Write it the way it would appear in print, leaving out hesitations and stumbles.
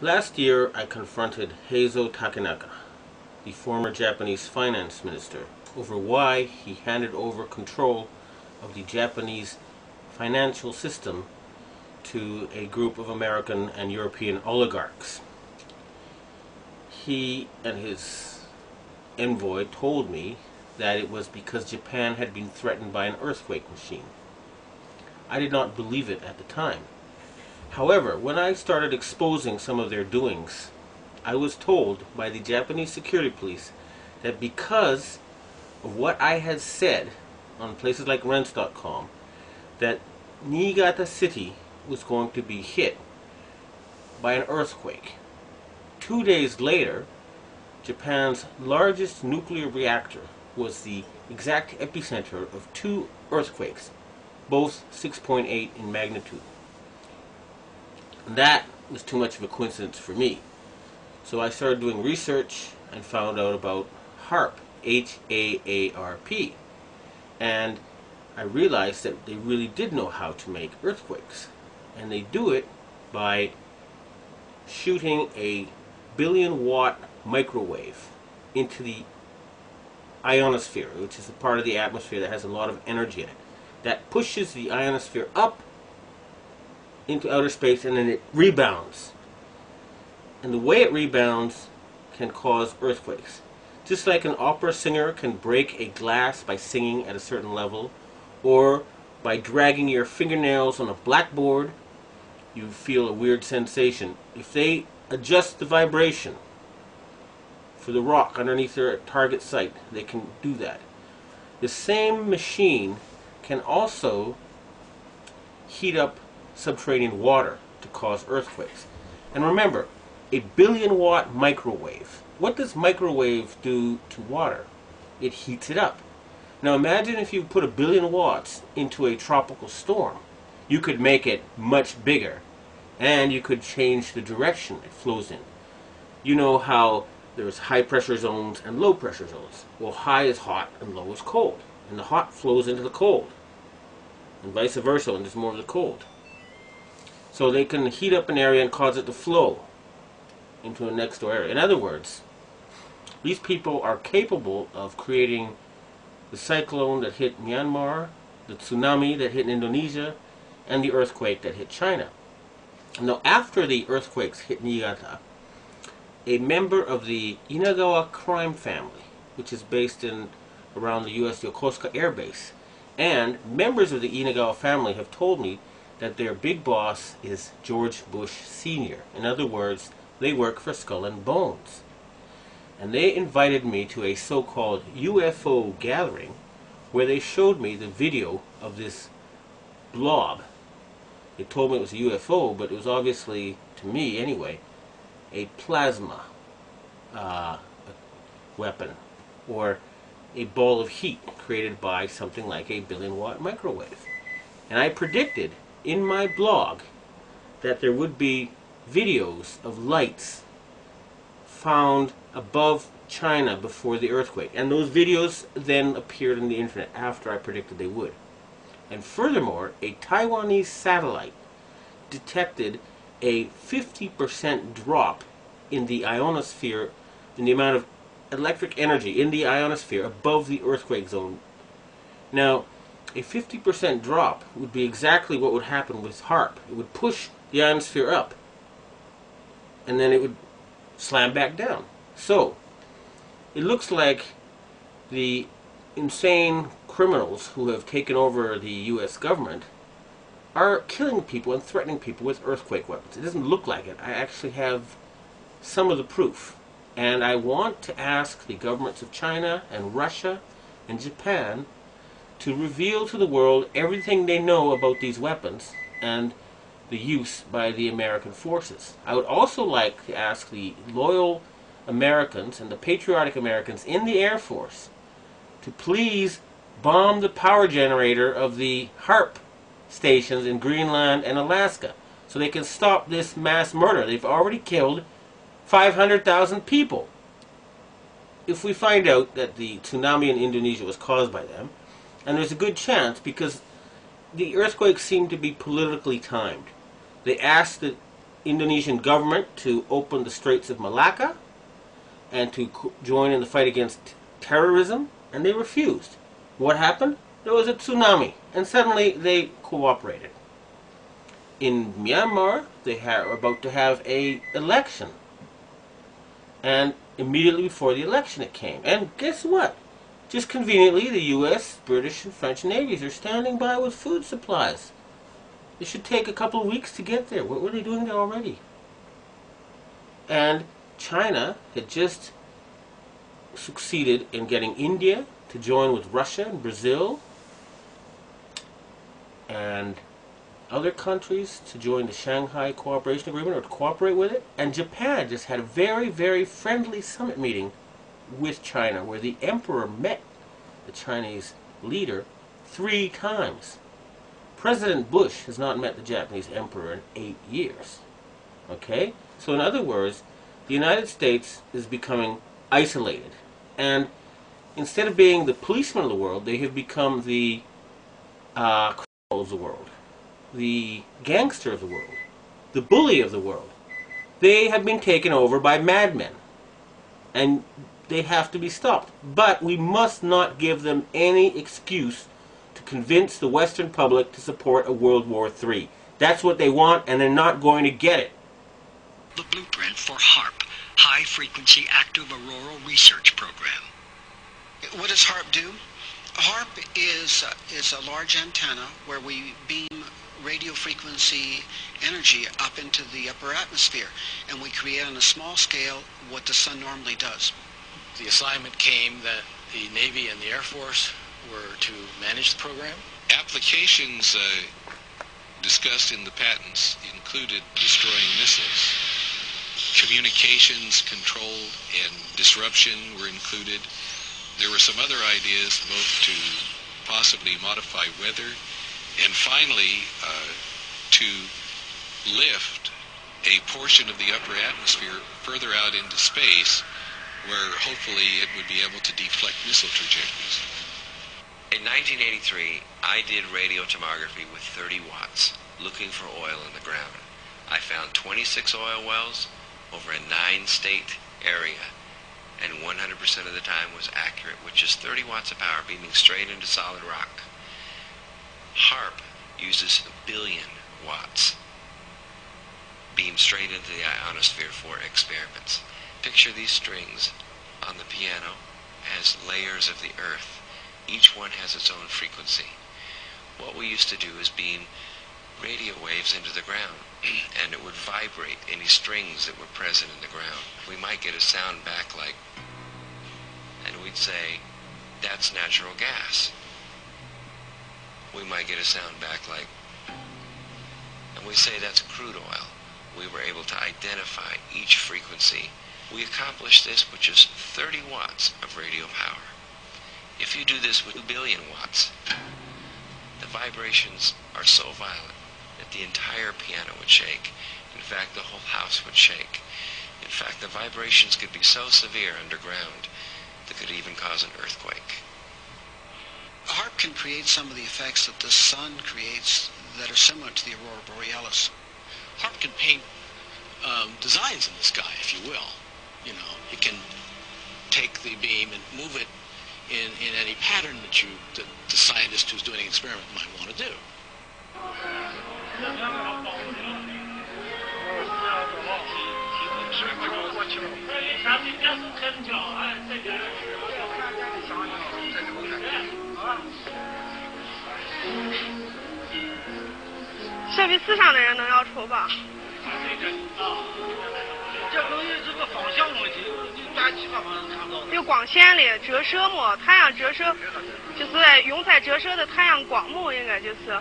Last year, I confronted Heizo Takenaka, the former Japanese finance minister, over why he handed over control of the Japanese financial system to a group of American and European oligarchs. He and his envoy told me that it was because Japan had been threatened by an earthquake machine. I did not believe it at the time. However, when I started exposing some of their doings, I was told by the Japanese security police that because of what I had said on places like rents.com, that Niigata City was going to be hit by an earthquake. 2 days later, Japan's largest nuclear reactor was the exact epicenter of 2 earthquakes, both 6.8 in magnitude. That was too much of a coincidence for me. So I started doing research and found out about HAARP, H-A-A-R-P. And I realized that they really did know how to make earthquakes. And they do it by shooting a 1-billion-watt microwave into the ionosphere, which is the part of the atmosphere that has a lot of energy in it. That pushes the ionosphere up into outer space, and then it rebounds. And the way it rebounds can cause earthquakes. Just like an opera singer can break a glass by singing at a certain level, or by dragging your fingernails on a blackboard, you feel a weird sensation. If they adjust the vibration for the rock underneath their target site, they can do that. The same machine can also heat up subterranean water to cause earthquakes. And remember, a 1-billion-watt microwave. What does microwave do to water? It heats it up. Now imagine if you put 1 billion watts into a tropical storm. You could make it much bigger, and you could change the direction it flows in. You know how there's high pressure zones and low pressure zones. Well, high is hot and low is cold. And the hot flows into the cold. And vice versa when there's more of the cold. So they can heat up an area and cause it to flow into a next door area. In other words, these people are capable of creating the cyclone that hit Myanmar, the tsunami that hit Indonesia, and the earthquake that hit China. Now, after the earthquakes hit Niigata, a member of the Inagawa crime family, which is based in around the U.S. Yokosuka Air Base, and members of the Inagawa family have told me that their big boss is George Bush Sr. In other words, they work for Skull and Bones. And they invited me to a so-called UFO gathering where they showed me the video of this blob. They told me it was a UFO, but it was obviously, to me anyway, a plasma weapon, or a ball of heat created by something like a 1-billion-watt microwave. And I predicted in my blog that there would be videos of lights found above China before the earthquake. And those videos then appeared on the internet after I predicted they would. And furthermore, a Taiwanese satellite detected a 50% drop in the ionosphere, in the amount of electric energy in the ionosphere above the earthquake zone. Now, a 50% drop would be exactly what would happen with HAARP. It would push the ionosphere up, and then it would slam back down. So, it looks like the insane criminals who have taken over the U.S. government are killing people and threatening people with earthquake weapons. It doesn't look like it. I actually have some of the proof. And I want to ask the governments of China and Russia and Japan to reveal to the world everything they know about these weapons and the use by the American forces. I would also like to ask the loyal Americans and the patriotic Americans in the Air Force to please bomb the power generator of the HAARP stations in Greenland and Alaska so they can stop this mass murder. They've already killed 500,000 people. If we find out that the tsunami in Indonesia was caused by them, and there's a good chance because the earthquakes seem to be politically timed. They asked the Indonesian government to open the Straits of Malacca and to join in the fight against terrorism, and they refused. What happened? There was a tsunami, and suddenly they cooperated. In Myanmar, they are about to have an election, and immediately before the election it came. And guess what? Just conveniently, the U.S., British, and French navies are standing by with food supplies. It should take a couple of weeks to get there. What were they doing there already? And China had just succeeded in getting India to join with Russia and Brazil and other countries to join the Shanghai Cooperation Agreement or to cooperate with it. And Japan just had a very, very friendly summit meeting with China where the emperor met the Chinese leader 3 times. President Bush has not met the Japanese emperor in 8 years. Okay? So in other words, the United States is becoming isolated. And instead of being the policeman of the world, they have become the criminal of the world, the gangster of the world, the bully of the world. They have been taken over by madmen. And they have to be stopped. But we must not give them any excuse to convince the Western public to support a World War III. That's what they want, and they're not going to get it. The blueprint for HAARP, High Frequency Active Auroral Research Program. What does HAARP do? HAARP is a large antenna where we beam radio frequency energy up into the upper atmosphere, and we create on a small scale what the sun normally does. The assignment came that the Navy and the Air Force were to manage the program. Applications discussed in the patents included destroying missiles. Communications control and disruption were included. There were some other ideas both to possibly modify weather and finally to lift a portion of the upper atmosphere further out into space where hopefully it would be able to deflect missile trajectories. In 1983, I did radio tomography with 30 watts, looking for oil in the ground. I found 26 oil wells over a 9-state area, and 100% of the time was accurate, with just 30 watts of power beaming straight into solid rock. HAARP uses 1 billion watts, beamed straight into the ionosphere for experiments. Picture these strings on the piano as layers of the earth. Each one has its own frequency. What we used to do is beam radio waves into the ground, and it would vibrate any strings that were present in the ground. We might get a sound back like, and we'd say, that's natural gas. We might get a sound back like, and we say that's crude oil. We were able to identify each frequency. We accomplished this with just 30 watts of radio power. If you do this with 2 billion watts, the vibrations are so violent that the entire piano would shake. In fact, the whole house would shake. In fact, the vibrations could be so severe underground that could even cause an earthquake. HAARP can create some of the effects that the sun creates that are similar to the aurora borealis. HAARP can paint designs in the sky, if you will. You know, it can take the beam and move it in any pattern that the scientist who's doing an experiment might want to do.设备思想的人能要抽吧？这东西是个方向问题，就大其他方向看不到。有光线的折射嘛，太阳折射就是用在折射的太阳光嘛，应该就是。